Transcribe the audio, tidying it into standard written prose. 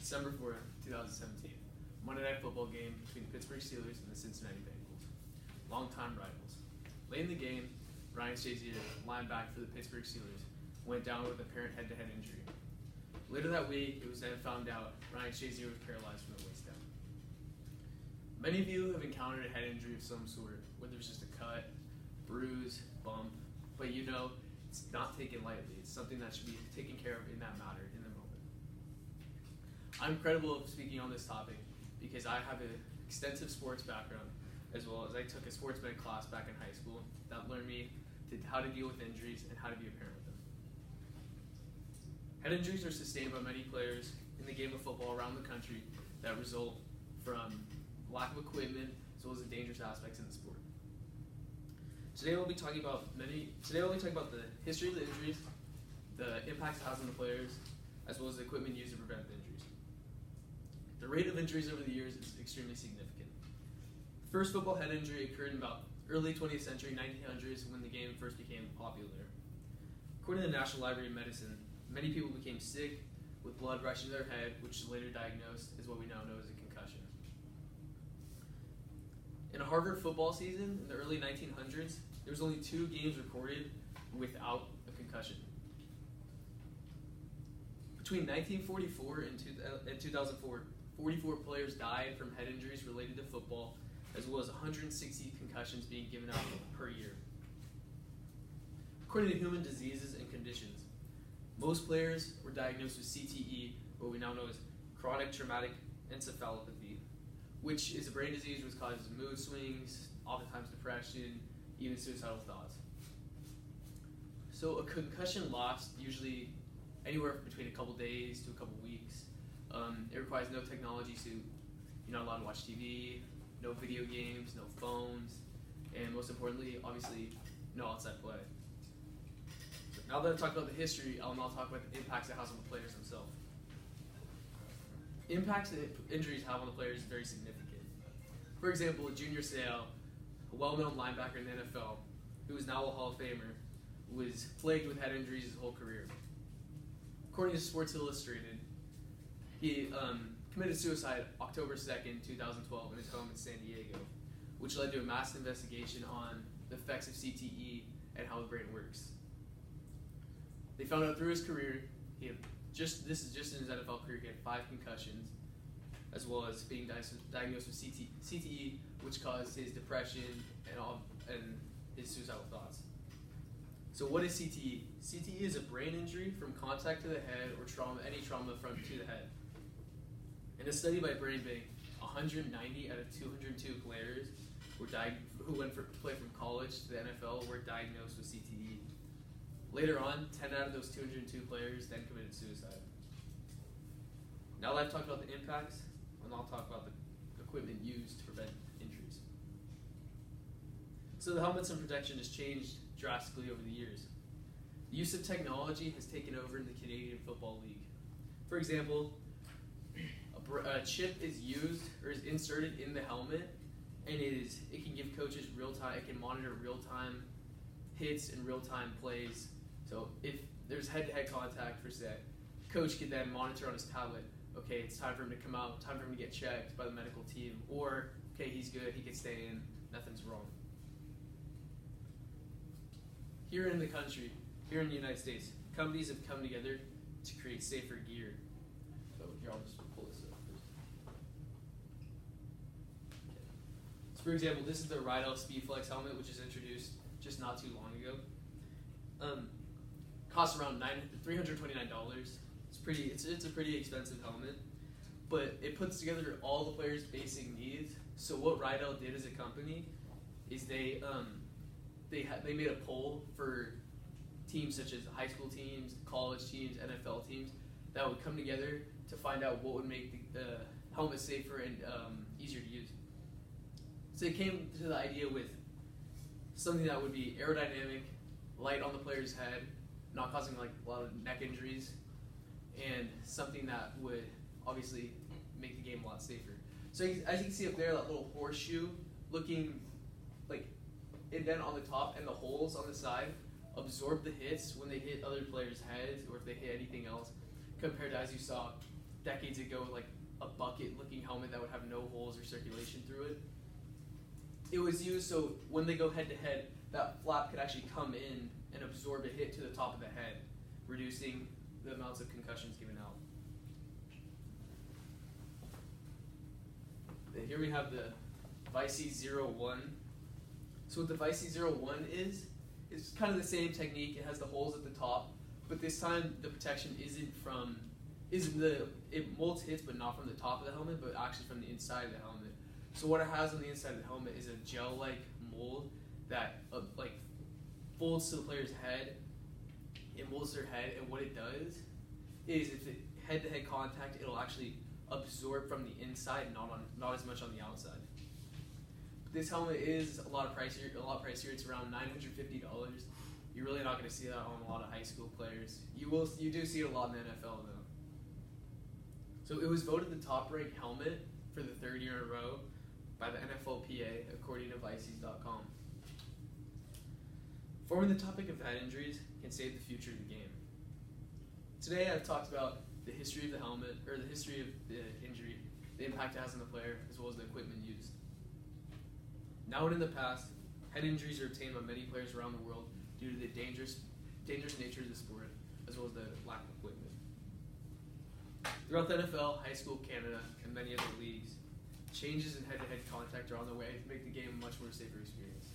December 4th, 2017, Monday Night Football game between the Pittsburgh Steelers and the Cincinnati Bengals. Longtime rivals. Late in the game, Ryan Shazier, linebacker for the Pittsburgh Steelers, went down with an apparent head-to-head injury. Later that week, it was then found out Ryan Shazier was paralyzed from the waist down. Many of you have encountered a head injury of some sort, whether it's just a cut, bruise, bump, but you know it's not taken lightly. It's something that should be taken care of in that matter, in the moment. I'm credible of speaking on this topic because I have an extensive sports background, as well as I took a sports med class back in high school that learned me how to deal with injuries and how to be a parent with them. Head injuries are sustained by many players in the game of football around the country that result from lack of equipment as well as the dangerous aspects in the sport. Today we'll be talking about the history of the injuries, the impacts it has on the players, as well as the equipment used to prevent the injuries. The rate of injuries over the years is extremely significant. The first football head injury occurred in about early 20th century, 1900s, when the game first became popular. According to the National Library of Medicine, many people became sick with blood rushing to their head, which is later diagnosed as what we now know as a concussion. In a Harvard football season in the early 1900s, there was only 2 games recorded without a concussion. Between 1944 and 2004, 44 players died from head injuries related to football, as well as 160 concussions being given out per year. According to Human Diseases and Conditions, most players were diagnosed with CTE, what we now know as chronic traumatic encephalopathy, which is a brain disease which causes mood swings, oftentimes depression, even suicidal thoughts. So a concussion lasts usually anywhere between a couple days to a couple weeks. It requires no technology, so you're not allowed to watch TV, no video games, no phones, and most importantly, obviously, no outside play. Now that I've talked about the history, I'll now talk about the impacts it has on the players themselves. Impacts that injuries have on the players is very significant. For example, Junior Seau, a well-known linebacker in the NFL, who is now a Hall of Famer, was plagued with head injuries his whole career. According to Sports Illustrated, he committed suicide October 2nd, 2012 in his home in San Diego, which led to a massive investigation on the effects of CTE and how the brain works. They found out through his career, this is just in his NFL career, he had 5 concussions, as well as being diagnosed with CTE, which caused his depression and his suicidal thoughts. So what is CTE? CTE is a brain injury from contact to the head or any trauma from to the head. In a study by Brain Bank, 190 out of 202 players who went for play from college to the NFL were diagnosed with CTE. Later on, 10 out of those 202 players then committed suicide. Now that I've talked about the impacts, I'll talk about the equipment used to prevent injuries. So the helmets and protection has changed drastically over the years. The use of technology has taken over in the Canadian Football League. For example, a chip is used or is inserted in the helmet, and it can give coaches it can monitor real-time hits and real-time plays. So if there's head-to-head contact for set, coach can then monitor on his tablet, okay, it's time for him to come out, time for him to get checked by the medical team, or, okay, he's good, he can stay in, nothing's wrong. Here in the country, here in the United States, companies have come together to create safer gear. So here, I'll just pull this up first. Okay. So for example, this is the Rydell SpeedFlex helmet, which was introduced just not too long ago. Costs around $329. It's a pretty expensive helmet, but it puts together all the players' basic needs. So what Rydell did as a company is they made a poll for teams such as high school teams, college teams, NFL teams that would come together to find out what would make the helmet safer and easier to use. So they came to the idea with something that would be aerodynamic, light on the player's head, not causing like a lot of neck injuries, and something that would obviously make the game a lot safer. So as you can see up there, that little horseshoe looking like indent on the top and the holes on the side absorb the hits when they hit other players' heads or if they hit anything else, compared to, as you saw, decades ago, like a bucket-looking helmet that would have no holes or circulation through it. It was used so when they go head-to-head, that flap could actually come in and absorb a hit to the top of the head, reducing the amounts of concussions given out. And here we have the Vice-01. So what the Vice-01 is, it's kind of the same technique. It has the holes at the top, but this time the protection it molds hits, but not from the top of the helmet, but actually from the inside of the helmet. So what it has on the inside of the helmet is a gel-like mold that folds to the player's head. It molds their head, and what it does is, if it head-to-head contact, it'll actually absorb from the inside, not as much on the outside. This helmet is a lot pricier. It's around $950. You're really not going to see that on a lot of high school players. You do see it a lot in the NFL though. So it was voted the top-ranked helmet for the third year in a row by the NFLPA, according to Vices.com. Forming the topic of head injuries can save the future of the game. Today I've talked about the history of the helmet, or the history of the injury, the impact it has on the player, as well as the equipment used. Now and in the past, head injuries are obtained by many players around the world due to the dangerous nature of the sport, as well as the lack of equipment. Throughout the NFL, high school, Canada, and many other leagues, changes in head-to-head contact are on the way to make the game a much more safer experience.